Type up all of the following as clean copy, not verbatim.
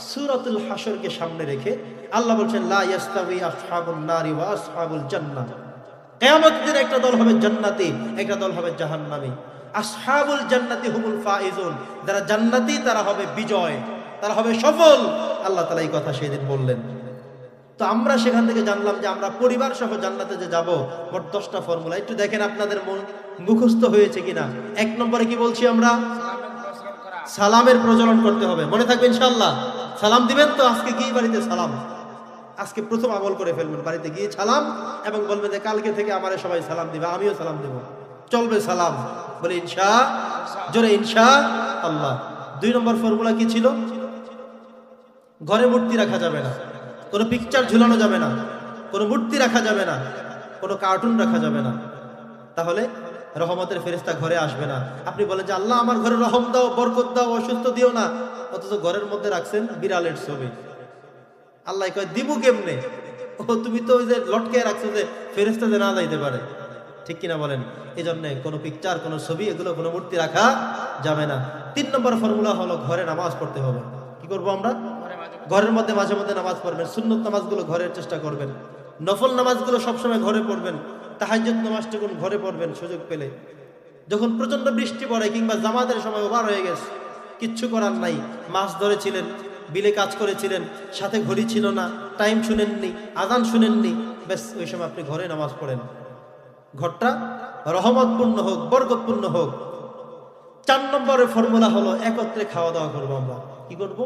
সূরাতুল হাশরকে সামনে রেখে আল্লাহ বলছেন লা ইয়াস্তাবি আসহাবুন নারি ওয়া আসহাবুল জান্নাহ। কিয়ামতের দিন একটা দল হবে জান্নাতি, একটা দল হবে জাহান্নামী। আসহাবুল জান্নাতি হুমুল ফাইজুন, যারা জান্নাতি তারা হবে বিজয়, তারা হবে সফল। আল্লাহ তাআলা এই কথা সেদিন বললেন। তো আমরা সেখান থেকে জানলাম যে আমরা পরিবার সহ জান্নাতে যে যাব, মোট 10টা ফর্মুলা। একটু দেখেন আপনাদের মুখস্থ হয়েছে কিনা। 1 নম্বরে কি বলছি আমরা? সালামের প্রচলন করতে হবে। মনে থাকবে ইনশাআল্লাহ। সালাম দিবেন তো? আজকে গিয়ে বাড়িতে সালাম, আজকে প্রথম আমল করে ফেলবেন। বাড়িতে গিয়ে সালাম এবং বলবেন যে কালকে থেকে আমারে সবাই সালাম দিবে, আমিও সালাম দেব, চলবে সালাম। বলে ইনশা, জোরে ইনশা আল্লাহ। 2 নম্বর ফর্মুলা কি ছিল? ঘরে মূর্তি রাখা যাবে না, কোনো পিকচার ঝুলানো যাবে না, কোনো মূর্তি রাখা যাবে না, কোনো কার্টুন রাখা যাবে না। তাহলে রহমতের ফেরেশতা ঘরে আসবে না। আপনি বলেন যে আল্লাহ আমার ঘরে রহম দাও, বরকত দাও, অসুস্থ দিও না, অথচ ঘরের মধ্যে রাখছেন বিড়ালের ছবি। আল্লাহ কয় দিব কেমনে? ও তুমি তো ওই যে লটকে রাখছো যে ফেরেশতা যে না যাইতে পারে, ঠিক কিনা বলেন? এই জন্য কোনো পিকচার, কোনো ছবি, এগুলো কোনো মূর্তি রাখা যাবে না। 3 নম্বর ফর্মুলা হলো ঘরে নামাজ পড়তে হবে। কি করবো আমরা? ঘরের মধ্যে মাঝে মধ্যে নামাজ পড়বেন। সুন্নত নামাজগুলো ঘরের চেষ্টা করবেন, নফল নামাজগুলো সবসময় ঘরে পড়বেন, তাহাজ্জুদ নামাজটুকু ঘরে পড়বেন সুযোগ পেলে। যখন প্রচন্ড বৃষ্টি পড়ে কিংবা জামাতের সময় ওভার হয়ে গেছে, কিচ্ছু করার নাই, মাছ ধরেছিলেন, বিলে কাজ করেছিলেন, সাথে ঘড়ি ছিল না, টাইম শুনেননি, আজান শুনেননি, ব্যাস ওই সময় আপনি ঘরে নামাজ পড়েন। ঘরটা রহমতপূর্ণ হোক, বরকতপূর্ণ হোক। 4 নম্বরের ফর্মুলা হলো একত্রে খাওয়া দাওয়া করবো। আমরা কি করব?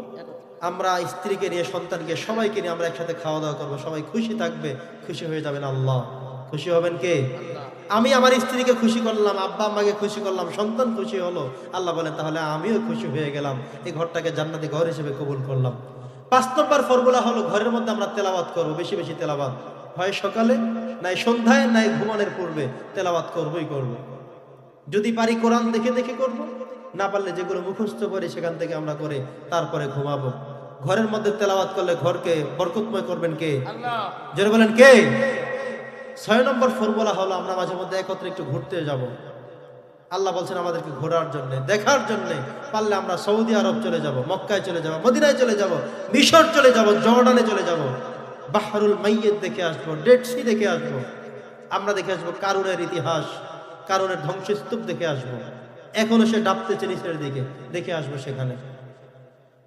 আমরা স্ত্রীকে নিয়ে, সন্তানকে, সবাইকে নিয়ে আমরা একসাথে খাওয়া দাওয়া করবো। সবাই খুশি থাকবে, খুশি হয়ে যাবেন। আল্লাহ খুশি হবেন কে? আমি আমার স্ত্রীকে খুশি করলাম, আব্বা আম্মাকে খুশি করলাম, সন্তান খুশি হলো। আল্লাহ বলেন তাহলে আমিও খুশি হয়ে গেলাম, এই ঘরটাকে জান্নাতি ঘর হিসেবে কবুল করলাম। 5 নম্বর ফর্মুলা হলো ঘরের মধ্যে আমরা তেলাওয়াত করবো, বেশি বেশি তেলাওয়াত। হয় সকালে, নাই সন্ধ্যায়, নাই ঘুমানোর পূর্বে তেলাওয়াত করবোই করবো। যদি পারি কোরআন দেখে দেখে করব, না পারলে যেগুলো মুখস্থ করে সেখান থেকে আমরা করে তারপরে ঘুমাবো। ঘরের মধ্যে তেলাওয়াত করলে ঘরকে বরকতময় করবেন কে? আল্লাহ। জোরে বলেন কে? 6 নম্বর ফর্মুলা হলো আমরা মাঝে মধ্যে একত্রে একটু ঘুরতে যাব। আল্লাহ বলছেন আমাদেরকে ঘোরার জন্য, দেখার জন্য। পারলে আমরা সৌদি আরব চলে যাব, মক্কায় চলে যাব, মদিনায় চলে যাব, মিশর চলে যাব, জর্ডানে চলে যাব, বাহরুল মাইয়্যিত দেখে আসবো, ডেড সি দেখে আসবো, আমরা দেখে আসবো কারুনের ইতিহাস, কারণের ধ্বংসস্তূপ দেখে আসবো। এখনো সে ডাবতেছে নিচের দিকে, দেখে আসবো সেখানে।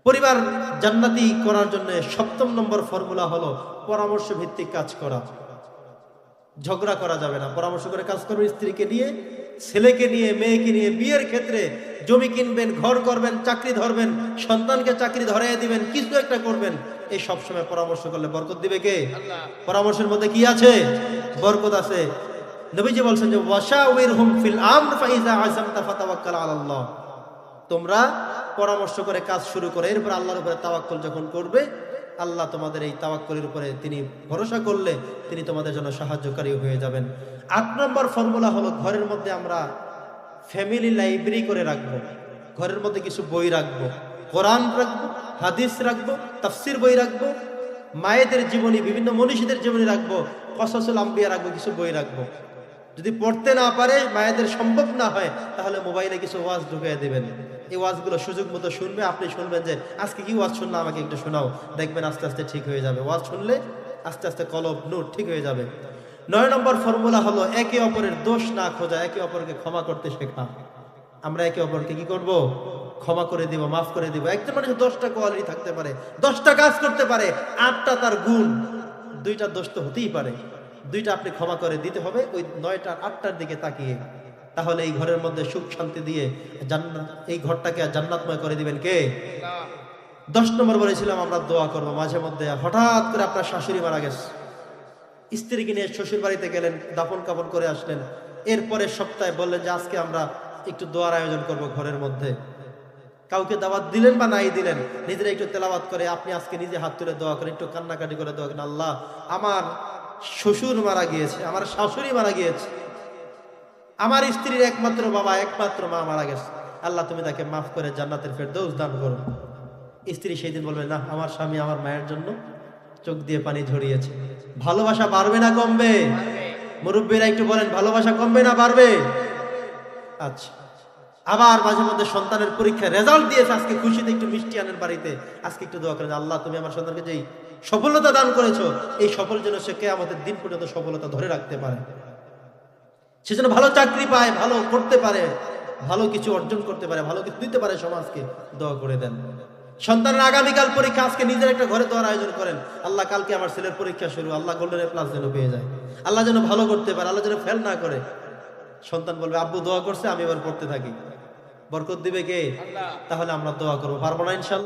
পরিবার জান্নাতি করার জন্য 7 নম্বর ফর্মুলা হলো পরামর্শ ভিত্তিক কাজ করা। ঝগড়া করা যাবে না, পরামর্শ করে কাজ করবেন। স্ত্রীকে নিয়ে, ছেলেকে নিয়ে, মেয়েকে নিয়ে। বিয়ের ক্ষেত্রে জমি কিনবেন, ঘর করবেন, চাকরি ধরবেন, সন্তানকে চাকরি ধরাইয়া দিবেন, কিছু একটা করবেন। এই সবসময় পরামর্শ করলে বরকত দিবে কে? আল্লাহ। পরামর্শের মধ্যে কি আছে? বরকত আছে। নবীজি বলছেন যে ওয়াশাউইরহুম ফিল আমর ফাইজা আযামতা ফাতাওয়াক্কাল আলাল্লাহ। তোমরা পরামর্শ করে কাজ শুরু করে এরপর আল্লাহর উপরে তাওয়াক্কুল যখন করবে, আল্লাহ তোমাদের এই তাওয়াক্কুলের উপরে তিনি ভরসা করলে তিনি তোমাদের জন্য সাহায্যকারী হয়ে যাবেন। 8 নম্বর ফর্মুলা হলো ঘরের মধ্যে আমরা ফ্যামিলি লাইব্রেরি করে রাখবো। ঘরের মধ্যে কিছু বই রাখবো, কোরআন রাখবো, হাদিস রাখবো, তাফসির বই রাখবো, মায়েদের জীবনী, বিভিন্ন মনীষীদের জীবনী রাখবো, কসাসুল আম্বিয়া রাখবো, কিছু বই রাখবো। যদি পড়তে না পারে, মায়েদের সম্ভব না হয়, তাহলে মোবাইলে কিছু ওয়াজ ঢুকিয়ে দেবেন। এই ওয়াজগুলো সুযোগ মতো শুনবে। আপনি শুনবেন যে আজকে কি ওয়াজ শুনলাম, আমাকে একটু শোনাও, দেখবেন আস্তে আস্তে ঠিক হয়ে যাবে। ওয়াজ শুনলে আস্তে আস্তে কলব নূর ঠিক হয়ে যাবে। 9 নম্বর ফর্মুলা হলো একে অপরের দোষ না খোঁজা, একে অপরকে ক্ষমা করতে শেখা। আমরা একে অপরকে কি করব? ক্ষমা করে দিব, মাফ করে দিব। একজন মানুষের 10টা কোয়ালিটি থাকতে পারে, 10টা কাজ করতে পারে, 8টা তার গুণ, 2টা দোষ তো হতেই পারে। 2টা আপনি ক্ষমা করে দিতে হবে ওই 9টা 8টার দিকে তাকিয়ে। তাহলে এই ঘরের মধ্যে সুখ শান্তি দিয়ে জান্নাত, এই ঘরটাকে জান্নাতময় করে দিবেন কে? আল্লাহ। 10 নম্বর বলেছিলাম আমরা দোয়া করব মাঝে মধ্যে। হঠাৎ করে আপনার শাশুড়ি মারা গেছে, স্ত্রীকে নিয়ে শ্বশুর বাড়িতে গেলেন, দাফন কাফন করে আসলেন, এরপরে সপ্তাহে বললেন যে আজকে আমরা একটু দোয়ার আয়োজন করব ঘরের মধ্যে। কাউকে দাওয়াত দিলেন বা নাই দিলেন, নিজেরা একটু তেলাওয়াত করে আপনি আজকে নিজে হাত তুলে দোয়া করেন, একটু কান্নাকাটি করে দোয়া করেন, আল্লাহ আমার শ্বশুর মারা গিয়েছে, আমার শাশুড়ি মারা গিয়েছে, আমার স্ত্রীর একমাত্র বাবা, একমাত্র মা মারা গেছে, আল্লাহ তুমি তাকে মাফ করে জান্নাতের ফেরদৌস দান করো। স্ত্রী সেই দিন বলবে না, আমার স্বামী আমার মায়ের জন্য চোখ দিয়ে পানি ঝরিয়েছে। ভালোবাসা বাড়বে না কমবে? মুরব্বীরা একটু বলেন, ভালোবাসা কমবে না বাড়বে? আচ্ছা, আবার মাঝে মধ্যে সন্তানের পরীক্ষায় রেজাল্ট দিয়েছে, আজকে খুশিতে একটু মিষ্টি আনেন বাড়িতে, আজকে একটু দোয়া করেন, আল্লাহ তুমি আমার সন্তানকে যেই সফলতা দান করেছো, এই সফল যেন সে কিয়ামতের দিন পর্যন্ত সফলতা ধরে রাখতে পারে, সে যেন ভালো চাকরি পায়, ভালো করতে পারে, ভালো কিছু অর্জন করতে পারে, ভালো কিছু দিতে পারে সমাজকে। দোয়া করে দেন। সন্তানের আগামীকাল পরীক্ষা, আজকে নিজের একটা ঘরে দোয়ার আয়োজন করেন, আল্লাহ কালকে আমার ছেলের পরীক্ষা শুরু, আল্লাহ গোল্ডেন এ প্লাস যেন পেয়ে যায়, আল্লাহ যেন ভালো করতে পারে, আল্লাহ যেন ফেল না করে। সন্তান বলবে আব্বু দোয়া করছে, আমি এবার পড়তে থাকি, বরকত দিবে কে? তাহলে আমরা দোয়া করবো, পারবো না ইনশাল্লাহ?